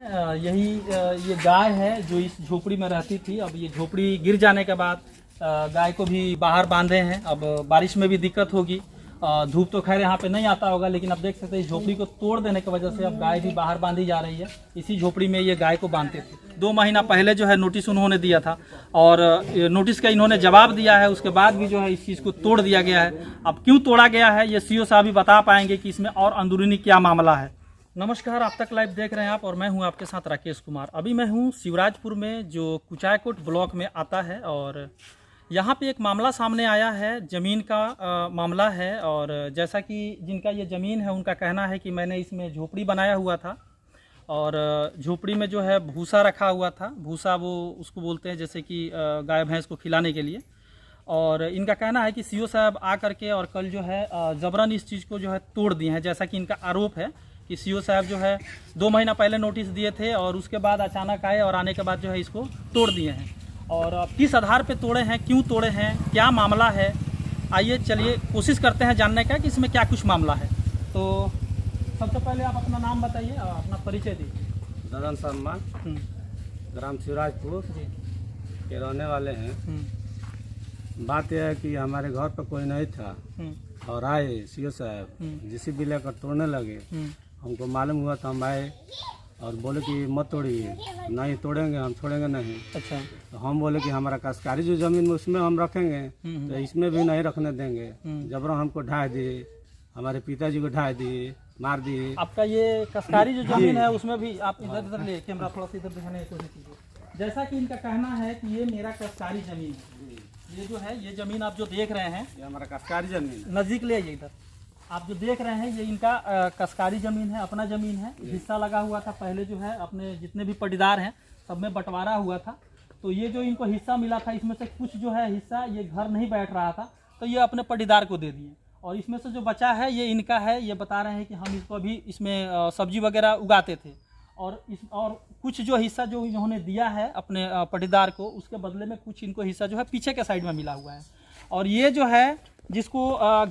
ये गाय है जो इस झोपड़ी में रहती थी। अब ये झोपड़ी गिर जाने के बाद गाय को भी बाहर बांधे हैं। अब बारिश में भी दिक्कत होगी, धूप तो खैर यहाँ पे नहीं आता होगा, लेकिन अब देख सकते हैं इस झोपड़ी को तोड़ देने की वजह से अब गाय भी बाहर बांधी जा रही है। इसी झोपड़ी में ये गाय को बांधते थे। 2 महीना पहले जो है नोटिस उन्होंने दिया था और नोटिस का इन्होंने जवाब दिया है। उसके बाद भी जो है इस चीज़ को तोड़ दिया गया है। अब क्यों तोड़ा गया है ये सीओ साहब ही बता पाएंगे कि इसमें और अंदरूनी क्या मामला है। नमस्कार, आप तक लाइव देख रहे हैं आप और मैं हूं आपके साथ राकेश कुमार। अभी मैं हूं शिवराजपुर में जो कुचायकोट ब्लॉक में आता है और यहां पे एक मामला सामने आया है। ज़मीन का मामला है और जैसा कि जिनका ये ज़मीन है उनका कहना है कि मैंने इसमें झोपड़ी बनाया हुआ था और झोपड़ी में जो है भूसा रखा हुआ था। भूसा वो उसको बोलते हैं जैसे कि गाय भैंस को खिलाने के लिए। और इनका कहना है कि सीओ साहब आ करके और कल जो है ज़बरन इस चीज़ को जो है तोड़ दिए हैं। जैसा कि इनका आरोप है कि सीओ साहब जो है 2 महीना पहले नोटिस दिए थे और उसके बाद अचानक आए और आने के बाद जो है इसको तोड़ दिए हैं। और किस आधार पे तोड़े हैं, क्यों तोड़े हैं, क्या मामला है, आइए चलिए कोशिश करते हैं जानने का कि इसमें क्या कुछ मामला है। तो सबसे पहले आप अपना नाम बताइए और अपना परिचय दीजिए। ददन शर्मा, ग्राम शिवराजपुर के रहने वाले हैं। बात यह है कि हमारे घर पर कोई नहीं था और आए सीओ साहब जेसीबी लेकर तोड़ने लगे। हमको मालूम हुआ था, हम आए और बोले कि मत तोड़िए, नहीं तोड़ेंगे, हम छोड़ेंगे नहीं। अच्छा। तो हम बोले कि हमारा काश्तकारी जो जमीन में उसमें हम रखेंगे, तो इसमें भी नहीं रखने देंगे। जबरन हमको ढा दिए, हमारे पिताजी को ढा दिए, मार दिए। आपका ये काश्तकारी जो जमीन है उसमें भी आप इधर ले कैमरा थोड़ा सा इधर दिखाने की कोशिश कीजिए। जैसा कि इनका कहना है कि ये मेरा काश्तकारी जमीन है। ये जो है ये जमीन आप जो देख रहे हैं ये हमारा काश्तकारी जमीन है। नजदीक ले आइए इधर। आप जो देख रहे हैं ये इनका काश्तकारी जमीन है, अपना जमीन है। हिस्सा लगा हुआ था पहले जो है अपने जितने भी पटीदार हैं सब में बंटवारा हुआ था। तो ये जो इनको हिस्सा मिला था इसमें से कुछ जो है हिस्सा ये घर नहीं बैठ रहा था तो ये अपने पटीदार को दे दिए और इसमें से जो बचा है ये इनका है। ये बता रहे हैं कि हम इसको अभी इसमें सब्जी वगैरह उगाते थे और कुछ जो हिस्सा जो इन्होंने दिया है अपने पटीदार को उसके बदले में कुछ इनको हिस्सा जो है पीछे के साइड में मिला हुआ है। और ये जो है जिसको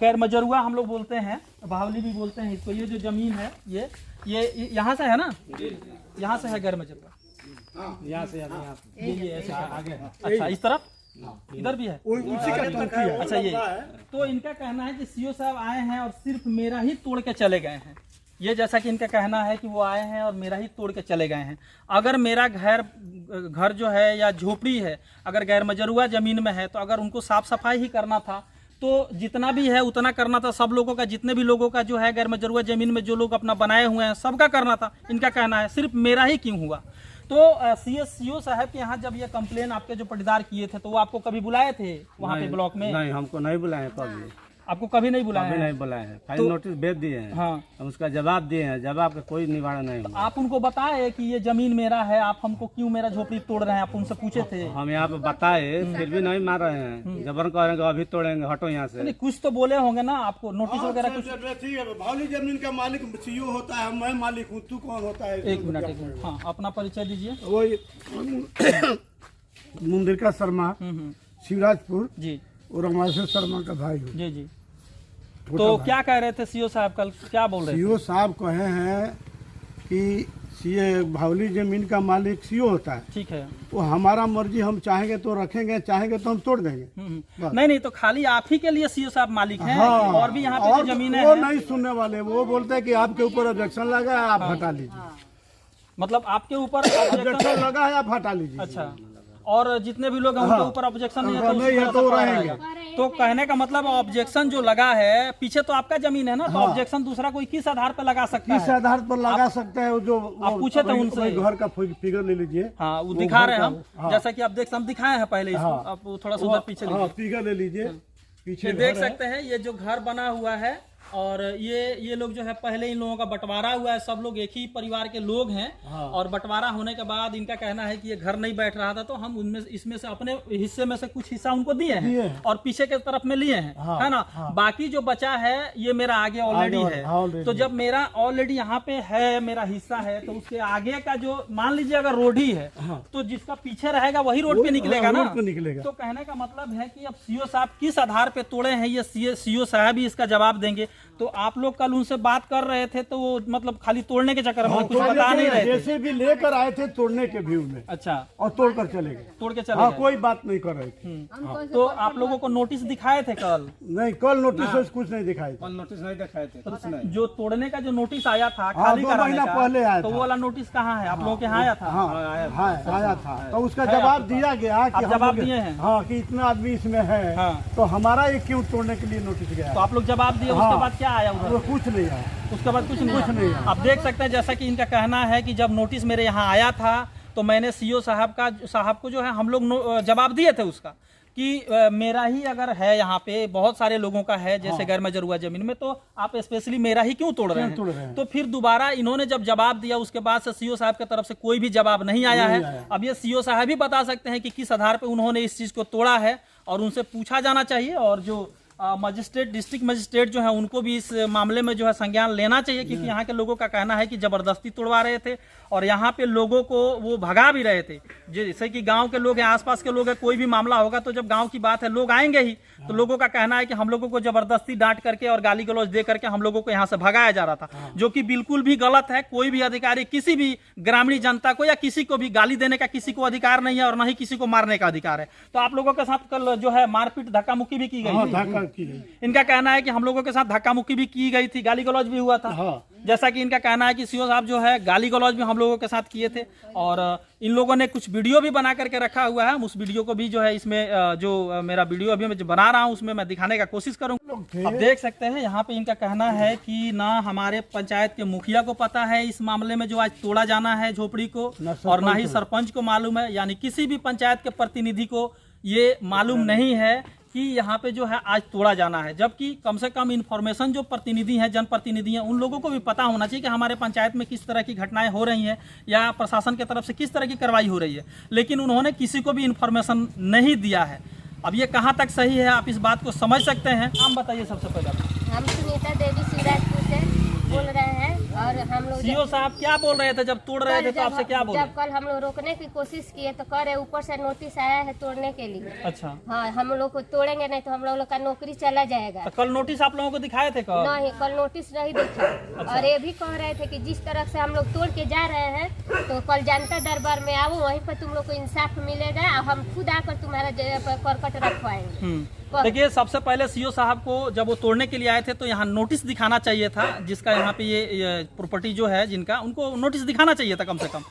गैर मजरुआ हम लोग बोलते हैं, बावली भी बोलते हैं इसको, ये जो जमीन है ये यहाँ से है ना, यहाँ से है गैर मजरुआ, यहाँ से ये ऐसे आगे। अच्छा, इस तरफ इधर भी है। अच्छा, ये तो इनका कहना है कि सीओ साहब आए हैं और सिर्फ मेरा ही तोड़ के चले गए हैं। ये जैसा कि इनका कहना है कि वो आए हैं और मेरा ही तोड़ के चले गए हैं। अगर मेरा घर जो है या झोपड़ी है अगर गैर मजरुआ ज़मीन में है तो अगर उनको साफ़ सफाई ही करना था तो जितना भी है उतना करना था। सब लोगों का, जितने भी लोगों का जो है गैर मजरुआ ज़मीन में जो लोग अपना बनाए हुए हैं सबका करना था। इनका कहना है सिर्फ मेरा ही क्यों हुआ। तो सीओ साहब के यहाँ जब ये कंप्लेन आपके जो पटीदार किए थे तो वो आपको कभी बुलाए थे वहाँ पे ब्लॉक में? नहीं, हमको नहीं बुलाए, कभी आपको कभी नहीं बुलाया? नहीं बुलाए हैं। फाइल नोटिस भेज दिए हैं। हाँ। हम उसका जवाब दिए हैं, जवाब का कोई निवारण नहीं हुआ। आप उनको बताए कि ये जमीन मेरा है, आप हमको क्यों मेरा झोपड़ी तोड़ रहे हैं, आप उनसे पूछे थे? हम यहाँ पे बताए फिर भी नहीं मार रहे हैं। जबरन करेंगे अभी तोड़ेंगे, हटो यहाँ से। कुछ तो बोले होंगे ना आपको, नोटिस वगैरह कुछ? भावली जमीन का मालिक सीओ होता है, मैं मालिक हूँ, तू कौन होता है? एक मिनट। हाँ, अपना परिचय दीजिए। वो मुंदिरका शर्मा, शिवराजपुर जी, और रमाशेर शर्मा का भाई हूँ। जी जी। तो क्या कह रहे थे सीओ साहब, कल क्या बोल रहे थे? सीओ साहब कहे हैं कि सीए भावली जमीन का मालिक सीओ होता है। ठीक है, वो हमारा मर्जी, हम चाहेंगे तो रखेंगे, चाहेंगे तो हम तोड़ देंगे। नहीं, तो खाली आप ही के लिए सीओ साहब मालिक हैं? हाँ, और भी यहाँ पे जमीन है? वो नहीं सुनने वाले, वो बोलते हैं कि आपके ऊपर ऑब्जेक्शन लगा है, आप हटा लीजिए। मतलब आपके ऊपर ऑब्जेक्शन लगा है, आप हटा लीजिए। अच्छा, और जितने भी लोग हैं उनके ऊपर ऑब्जेक्शन नहीं है तो रहेंगे। तो कहने का मतलब ऑब्जेक्शन जो लगा है पीछे तो आपका जमीन है ना, तो ऑब्जेक्शन दूसरा कोई किस आधार पर लगा सकता है? किस आधार पर लगा सकता है? जो आप पूछे थे उनसे? घर का फिगर ले लीजिए। हाँ, वो दिखा रहे हैं हम, जैसा कि आप हम दिखाए हैं पहले इसको। आप थोड़ा सा उधर पीछे फिगर ले लीजिए, पीछे देख सकते हैं ये जो घर बना हुआ है और ये लोग जो है पहले इन लोगों का बंटवारा हुआ है। सब लोग एक ही परिवार के लोग हैं। हाँ। और बंटवारा होने के बाद इनका कहना है कि ये घर नहीं बैठ रहा था तो हम उनमें इसमें से अपने हिस्से में से कुछ हिस्सा उनको दिए हैं और पीछे के तरफ में लिए हैं। हाँ, है ना। हाँ। बाकी जो बचा है ये मेरा आगे ऑलरेडी है। तो जब मेरा ऑलरेडी यहाँ पे है, मेरा हिस्सा है, तो उसके आगे का जो मान लीजिए अगर रोड ही है तो जिसका पीछे रहेगा वही रोड पे निकलेगा ना। तो कहने का मतलब है कि अब सीओ साहब किस आधार पे तोड़े हैं ये सीओ साहब ही इसका जवाब देंगे। तो आप लोग कल उनसे बात कर रहे थे तो वो मतलब खाली तोड़ने के चक्कर में हाँ, कुछ बता नहीं रहे थे। जैसे भी लेकर आए थे तोड़ने के व्यू में, अच्छा, और तोड़ कर चले गए। तोड़ के चले हाँ, गए। कोई बात नहीं कर रहे थे। तो आप लोगों को नोटिस दिखाए थे कल? नहीं, कल नोटिस कुछ नहीं दिखाई थे। कल नोटिस नहीं दिखाए थे, कुछ नहीं। जो तोड़ने का जो नोटिस आया था हाँ, खाली 2 कराने महीना का, पहले आया तो था। वो वाला नोटिस कहाँ है? आप लोगों के यहाँ आया था? हाँ, आया था। तो उसका जवाब दिया गया कि आप हम जवाब लोग- दिए हैं? हाँ, कि इतना आदमी इसमें है, हाँ। तो हमारा ये क्यों तोड़ने के लिए नोटिस गया? तो आप लोग जवाब दिए, हाँ। उसके बाद क्या आया उधर? वो कुछ नहीं आया। उसके बाद कुछ नहीं नहीं आया। आप देख सकते हैं जैसा कि इनका कहना है कि जब नोटिस मेरे यहाँ आया था तो मैंने सीओ साहब को जो है हम लोग जवाब दिए थे उसका कि मेरा ही अगर है यहाँ पे, बहुत सारे लोगों का है जैसे गैर मजरूआ जमीन में, तो आप स्पेशली मेरा ही क्यों तोड़ रहे हैं? तो फिर दोबारा इन्होंने जब जवाब दिया उसके बाद से सीओ साहब की तरफ से कोई भी जवाब नहीं आया है। अब ये सीओ साहब ही बता सकते हैं कि किस आधार पे उन्होंने इस चीज को तोड़ा है, और उनसे पूछा जाना चाहिए। और जो मजिस्ट्रेट, डिस्ट्रिक्ट मजिस्ट्रेट जो है उनको भी इस मामले में जो है संज्ञान लेना चाहिए, क्योंकि यहाँ के लोगों का कहना है कि जबरदस्ती तोड़वा रहे थे और यहाँ पे लोगों को वो भगा भी रहे थे। जैसे कि गांव के लोग हैं, आसपास के लोग हैं, कोई भी मामला होगा तो जब गांव की बात है लोग आएंगे ही। तो लोगों का कहना है कि हम लोगों को जबरदस्ती डांट करके और गाली गलौज दे करके हम लोगों को यहाँ से भगाया जा रहा था, जो कि बिल्कुल भी गलत है। कोई भी अधिकारी किसी भी ग्रामीण जनता को या किसी को भी गाली देने का किसी को अधिकार नहीं है, और न ही किसी को मारने का अधिकार है। तो आप लोगों के साथ कल जो है मारपीट, धक्का मुक्की भी की गई थी। इनका कहना है कि हम लोगों के साथ धक्का मुक्की भी की गई थी, गाली गलौज भी हुआ था। हाँ। जैसा कि इनका कहना है कि सीओ साहब जो है गाली गलौज भी हम लोगों के साथ किए थे, और इन लोगों ने कुछ वीडियो भी बना करके रखा हुआ है। हम उस वीडियो को भी जो है इसमें जो मेरा वीडियो अभी मैं जो बना रहा हूँ उसमें मैं दिखाने का कोशिश करूँगा। अब देख सकते हैं यहाँ पे इनका कहना है कि ना हमारे पंचायत के मुखिया को पता है इस मामले में जो आज तोड़ा जाना है झोपड़ी को, और ना ही सरपंच को मालूम है, यानी किसी भी पंचायत के प्रतिनिधि को ये मालूम नहीं है कि यहाँ पे जो है आज तोड़ा जाना है। जबकि कम से कम इन्फॉर्मेशन जो प्रतिनिधि हैं, जनप्रतिनिधि हैं, उन लोगों को भी पता होना चाहिए कि हमारे पंचायत में किस तरह की घटनाएं हो रही हैं या प्रशासन की तरफ से किस तरह की कार्रवाई हो रही है। लेकिन उन्होंने किसी को भी इन्फॉर्मेशन नहीं दिया है। अब ये कहाँ तक सही है, आप इस बात को समझ सकते हैं। नाम बताइए सबसे पहले। हम सुनीता देवी शिवराजपुर से बोल रहे हैं, और हम लोग सीओ साहब क्या बोल रहे थे जब तोड़ रहे थे, तो आपसे क्या बोले? जब कल हम लोग रोकने की कोशिश किए तो कह रहे ऊपर से नोटिस आया है तोड़ने के लिए। अच्छा, हाँ, हम लोग को तोड़ेंगे नहीं तो हम लोग का नौकरी चला जाएगा। तो कल नोटिस आप लोगों को दिखाए थे कल? नहीं, कल नोटिस नहीं देखा। और ये भी कह रहे थे कि जिस तरह से हम लोग तोड़ के जा रहे हैं तो कल जनता दरबार में आओ, वहीं पर तुम लोग को इंसाफ मिलेगा और हम खुद आकर तुम्हारा करकट रखवाएंगे। देखिए, सबसे पहले सीओ साहब को जब वो तोड़ने के लिए आए थे तो यहाँ नोटिस दिखाना चाहिए था, जिसका यहाँ पे ये प्रॉपर्टी जो है जिनका, उनको नोटिस दिखाना चाहिए था कम से कम।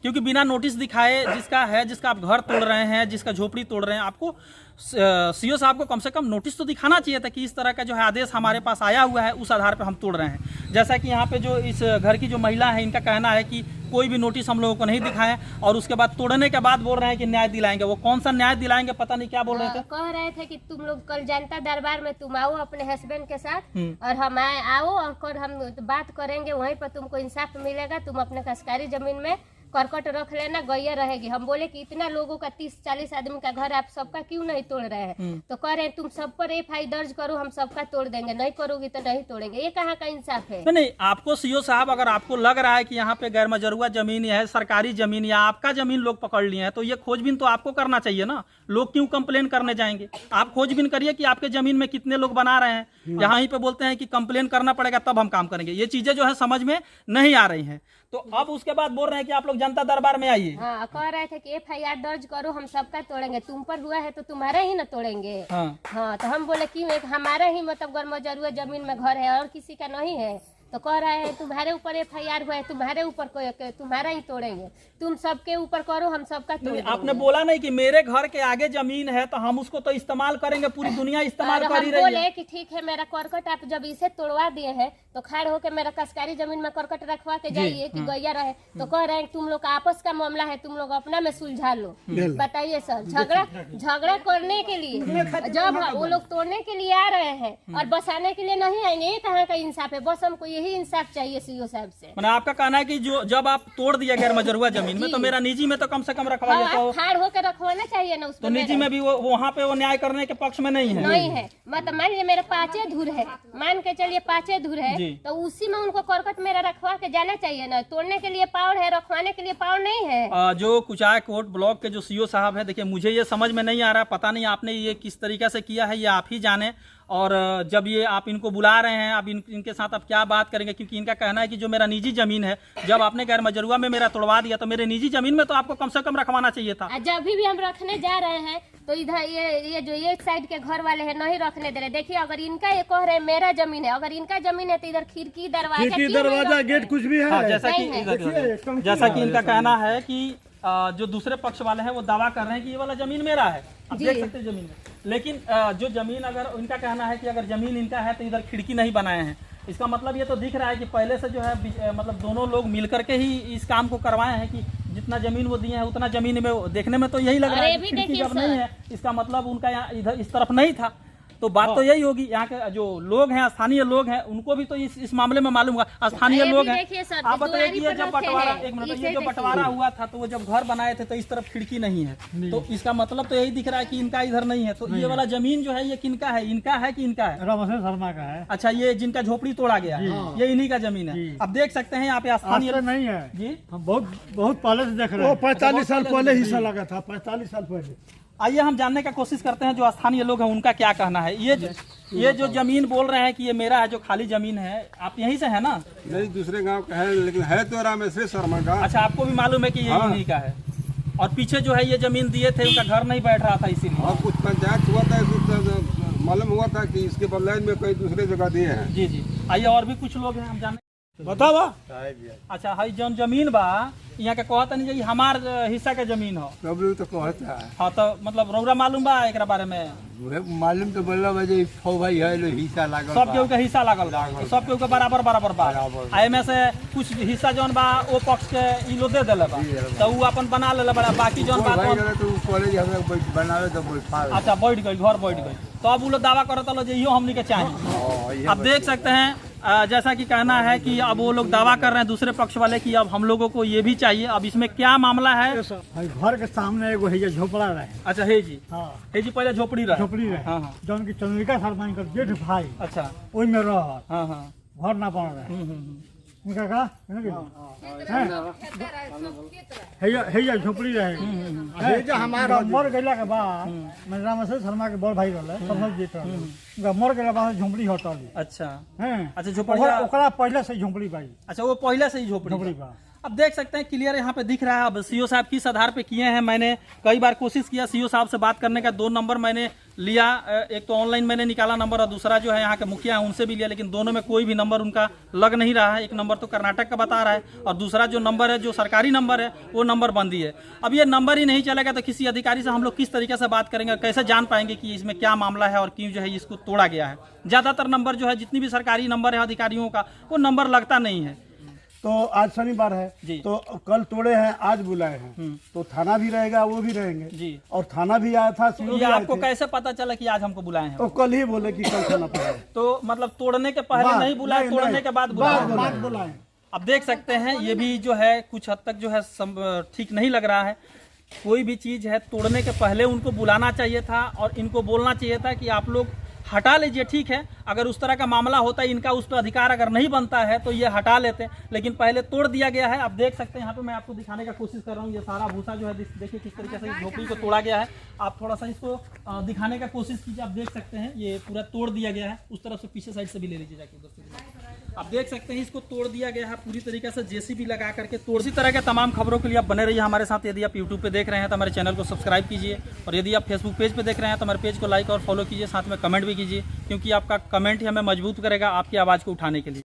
क्योंकि बिना नोटिस दिखाए जिसका आप घर तोड़ रहे हैं, जिसका झोपड़ी तोड़ रहे हैं, आपको सीओ साहब को कम से कम नोटिस तो दिखाना चाहिए था कि इस तरह का जो है आदेश हमारे पास आया हुआ है, उस आधार पर हम तोड़ रहे हैं। जैसा कि यहाँ पे जो इस घर की जो महिला है, इनका कहना है कि कोई भी नोटिस हम लोगों को नहीं दिखाए, और उसके बाद तोड़ने के बाद बोल रहे हैं कि न्याय दिलाएंगे। वो कौन सा न्याय दिलाएंगे पता नहीं क्या बोल रहे थे। कह रहे थे कि तुम लोग कल जनता दरबार में तुम आओ अपने हस्बैंड के साथ, और हम आओ और कल हम बात करेंगे, वहीं पर तुमको इंसाफ मिलेगा। तुम अपने सरकारी जमीन में करकट रख लेना, गैया रहेगी। हम बोले कि इतना लोगों का 30-40 आदमी का घर आप सबका क्यों नहीं तोड़ रहे हैं? तो कह रहे हैं तुम सब पर FI दर्ज करो, हम सबका तोड़ देंगे, नहीं करोगी तो नहीं तोड़ेंगे। ये कहाँ का इंसाफ है? नहीं, आपको सीओ साहब, अगर आपको लग रहा है कि यहाँ पे गैर मजरूआ जमीन है, सरकारी जमीन या आपका जमीन लोग पकड़ लिए हैं, तो ये खोजबीन तो आपको करना चाहिए ना। लोग क्यों कंप्लेन करने जाएंगे? आप खोजबीन करिए कि आपके जमीन में कितने लोग बना रहे हैं। यहाँ ही पे बोलते हैं कि कंप्लेन करना पड़ेगा तब हम काम करेंगे। ये चीजें जो है समझ में नहीं आ रही हैं। तो अब उसके बाद बोल रहे हैं कि आप लोग जनता दरबार में आइए। हाँ, कह रहे थे कि FIR दर्ज करो, हम सबका तोड़ेंगे। तुम पर हुआ है तो तुम्हारे ही ना तोड़ेंगे। हाँ, तो हम बोले क्यों, एक हमारा ही मतलब गरमजरुआ जमीन में घर है और किसी का नहीं है। तो कह रहे हैं तुम्हारे ऊपर FIR हुआ है, तुम्हारे ऊपर तुम्हारा ही तोड़ेंगे। तुम सबके ऊपर करो, हम सबका तोड़ेंगे। आपने बोला नहीं कि मेरे घर के आगे जमीन है तो हम उसको तो इस्तेमाल करेंगे, पूरी दुनिया इस्तेमाल कर ही रही है। बोले कि ठीक है, मेरा करकट आप जब इसे तोड़वा दिए हैं तो खैर होके मेरा कसकारी जमीन में करकट रखवा के जाइए कि गैया रहे। तो कह रहे हैं तुम लोग का आपस का मामला है, तुम लोग अपना में सुलझा लो। बताइए सर, झगड़ा करने के लिए जब वो लोग तोड़ने के लिए आ रहे हैं और बसाने के लिए नहीं आएंगे, ये कहाँ का इंसाफ है? बस हमको यही इंसाफ चाहिए सीओ साहब से। मैंने आपका कहना है कि जो जब आप तोड़ दिया गैर मजरूआ जमीन में, तो मेरा निजी में तो कम से कम रखवाइए। तो खाड़ होकर रखवाना चाहिए ना उसमें। तो निजी में भी वहाँ पे वो न्याय करने के पक्ष में नहीं है। नहीं है, मतलब मान लीजिए मेरे 5 धुर है, मान के चलिए 5 धुर है, तो उसी में उनको करकट मेरा रखवा के जाना चाहिए ना। तोड़ने के लिए पावर है, रखवाने के लिए पावर नहीं है। जो कुचायकोट ब्लॉक के जो सीओ साहब है, देखिए मुझे ये समझ में नहीं आ रहा, पता नहीं आपने ये किस तरीके से किया है, ये आप ही जाने। और जब ये आप इनको बुला रहे हैं, अब इनके साथ आप क्या बात करेंगे, क्योंकि इनका कहना है कि जो मेरा निजी जमीन है, जब आपने गैर मजरूआ में मेरा तोड़वा दिया तो मेरे निजी जमीन में तो आपको कम से कम रखवाना चाहिए था। जब भी हम रखने जा रहे हैं तो इधर ये जो एक साइड के घर वाले हैं नहीं रखने दे रहे। देखिए अगर इनका ये कह रहे मेरा जमीन है, अगर इनका जमीन है तो इधर खिड़की दरवाजा गेट कुछ भी है। हाँ, जैसा कि इनका कहना है कि जो दूसरे पक्ष वाले हैं वो दावा कर रहे हैं कि ये वाला जमीन मेरा है, आप देख सकते हैं जमीन में। लेकिन जो जमीन, अगर इनका कहना है कि अगर जमीन इनका है तो इधर खिड़की नहीं बनाए हैं, इसका मतलब ये तो दिख रहा है कि पहले से जो है मतलब दोनों लोग मिल करके ही इस काम को करवाए हैं कि जितना जमीन वो दिए हैं उतना जमीन में, देखने में तो यही लग रहा है कि खिड़की जब नहीं है इसका मतलब उनका यहाँ इधर इस तरफ नहीं था। तो बात तो यही होगी, यहाँ के जो लोग हैं, स्थानीय लोग हैं, उनको भी तो इस मामले में मालूम होगा। स्थानीय लोग हैं, आप बताइए कि ये जब बंटवारा, एक मिनट, ये जो बंटवारा हुआ था तो वो जब घर बनाए थे तो इस तरफ खिड़की नहीं है, तो इसका मतलब तो यही दिख रहा है कि इनका इधर नहीं है। तो ये वाला जमीन जो है ये किनका है, इनका है कि इनका है? रामसेन शर्मा का है। अच्छा, ये जिनका झोपड़ी तोड़ा गया है ये इन्हीं का जमीन है। अब देख सकते हैं यहाँ पे स्थानीय नहीं है जी, हम बहुत पहले से देख रहे हैं। 45 साल पहले हिस्सा लगा था, 45 साल पहले। आइए हम जानने का कोशिश करते हैं जो स्थानीय लोग हैं उनका क्या कहना है। ये जो जमीन बोल रहे हैं कि ये मेरा है, जो खाली जमीन है, आप यहीं से है ना? नहीं, दूसरे गांव का है, लेकिन है तो रामेश्वर शर्मा का। अच्छा, आपको भी मालूम है कि ये इन्हीं का है। और पीछे जो है ये जमीन दिए थे, उनका घर नहीं बैठ रहा था इसीलिए। और कुछ पंचायत हुआ था, मालूम हुआ था कि इसके बदले में कहीं दूसरे जगह दिए हैं। जी जी, आइए और भी कुछ लोग हैं, हम जाने बताओ। अच्छा, हाई जौन जमीन बा यहाँ के कहता नहीं कि हमार हिस्सा के जमीन हो, सब लोग तो कहता है। हाँ, तो मतलब रौरा मालूम बा एक बारे में? मालूम तो बोला भाई छो भाई है लो हिस्सा लागल, सब केहू के हिस्सा लागल बा, सब केहू के बराबर बराबर बा। एमे से कुछ हिस्सा जौन बा वो पक्ष के ई लोग दे देले बा, तो ऊ अपन बना लेले बा, बाकी जौन बा तो कॉलेज हमें बनावे तो बैठा। अच्छा, बैठ गई, घर बैठ गई, तो अब वो लोग दावा करता लो जो हमनी के चाहिए। अब देख सकते हैं जैसा कि कहना है कि अब वो लोग दावा कर रहे हैं दूसरे पक्ष वाले कि अब हम लोगों को ये भी चाहिए। अब इसमें क्या मामला है? घर के सामने एगो है झोपड़ा रहे। अच्छा, हे जी, हाँ, हे जी, पहले झोपड़ी रहे। झोपड़ी रहे, हाँ हाँ, जौन की चंद्रिका शर्मा का जेठ भाई। अच्छा, ओई में रह, हाँ हाँ, घर ना बन रहे उनका का है झोपड़ी रहे। हमारा मर गया के बाद मैं रामेश्वर शर्मा के बड़ भाई रहे, समझ जीत रहे, उनका मर गया बाद झोपड़ी हटल। अच्छा हैं, अच्छा, झोपड़ी ओकरा पहले से झोपड़ी भाई। अच्छा, वो पहले से ही झोपड़ी बा। अब देख सकते हैं क्लियर यहाँ पे दिख रहा है। अब सीओ साहब किस आधार पे किए हैं, मैंने कई बार कोशिश किया सीओ साहब से बात करने का। 2 नंबर मैंने लिया, एक तो ऑनलाइन मैंने निकाला नंबर और दूसरा जो है यहाँ के मुखिया है उनसे भी लिया, लेकिन दोनों में कोई भी नंबर उनका लग नहीं रहा है। एक नंबर तो कर्नाटक का बता रहा है और दूसरा जो नंबर है, जो सरकारी नंबर है, वो नंबर बंदी है। अब ये नंबर ही नहीं चलेगा तो किसी अधिकारी से हम लोग किस तरीके से बात करेंगे, कैसे जान पाएंगे कि इसमें क्या मामला है और क्यों जो है इसको तोड़ा गया है। ज़्यादातर नंबर जो है, जितनी भी सरकारी नंबर है अधिकारियों का, वो नंबर लगता नहीं है। तो आज शनिवार है जी, तो कल तोड़े हैं, आज बुलाए हैं, तो थाना भी रहेगा, वो भी रहेंगे जी। और थाना भी आया था, तो ये आपको कैसे पता चला कि आज हमको बुलाए हैं? तो कल ही बोले कि कल थाना पर तो मतलब तोड़ने के पहले नहीं बुलाए, तोड़ने के बाद बुलाए। बुलाए। अब देख सकते हैं ये भी जो है कुछ हद तक जो है ठीक नहीं लग रहा है। कोई भी चीज़ है तोड़ने के पहले उनको बुलाना चाहिए था और इनको बोलना चाहिए था कि आप लोग हटा लीजिए, ठीक है। अगर उस तरह का मामला होता है, इनका उस पर अधिकार अगर नहीं बनता है तो ये हटा लेते, लेकिन पहले तोड़ दिया गया है। अब देख सकते हैं यहाँ पे मैं आपको दिखाने का कोशिश कर रहा हूँ, ये सारा भूसा जो है देखिए किस तरीके से झोपड़ी को तोड़ा गया है। आप थोड़ा सा इसको दिखाने का कोशिश कीजिए। आप देख सकते हैं ये पूरा तोड़ दिया गया है, उस तरफ से पीछे साइड से भी ले लीजिए जाके, उधर से आप देख सकते हैं इसको तोड़ दिया गया है पूरी तरीके से, जेसीबी लगा करके तोड़। इसी तरह के तमाम खबरों के लिए आप बने रहिए हमारे साथ। यदि आप यूट्यूब पे देख रहे हैं तो हमारे चैनल को सब्सक्राइब कीजिए और यदि आप फेसबुक पेज पे देख रहे हैं तो हमारे पेज को लाइक और फॉलो कीजिए, साथ में कमेंट भी कीजिए, क्योंकि आपका कमेंट ही हमें मजबूत करेगा आपकी आवाज़ को उठाने के लिए।